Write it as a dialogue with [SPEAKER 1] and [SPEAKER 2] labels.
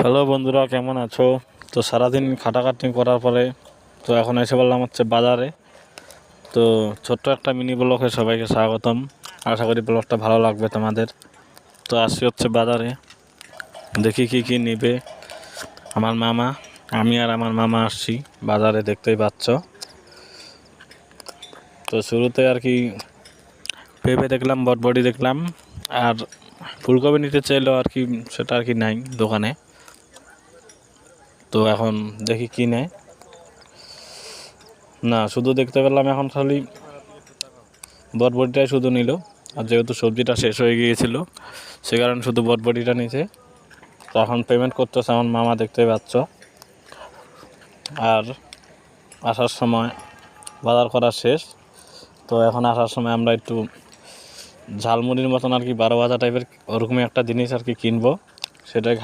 [SPEAKER 1] Hello বন্ধুরা, কেমন আছো? তো সারাদিন খাটাখাটনি করার পরে তো এখন এসে বললাম হচ্ছে বাজারে। তো ছোট্ট একটা মিনি ব্লগে সবাইকে স্বাগতম। আশা করি ব্লগটা ভালো লাগবে তোমাদের। তো আসছি হচ্ছে বাজারে, দেখি কি কি নিবে আমার মামা। আমি আর আমার মামা আসছি বাজারে, দেখতেই পাচ্ছ। তো শুরুতে আর কি পেঁপে দেখলাম, বটবটি দেখলাম, আর ফুলকপি নিতে চাইলো আর কি, সেটা আর কি নাই দোকানে। তো এখন দেখি কি নেয়। না, শুধু দেখতে পেলাম এখন খালি বটবটিটাই শুধু নিল। আর যেহেতু সবজিটা শেষ হয়ে গিয়েছিল, সে কারণে শুধু বটবটিটা নিছে। তো এখন পেমেন্ট করতেছে আমার মামা, দেখতে পাচ্ছ। আর আসার সময় বাজার করা শেষ। তো এখন আসার সময় আমরা একটু ঝালমুড়ির মতন আর কি 12 ভাজা টাইপের ওরকমই একটা জিনিস আর কি কিনবো, সেটাই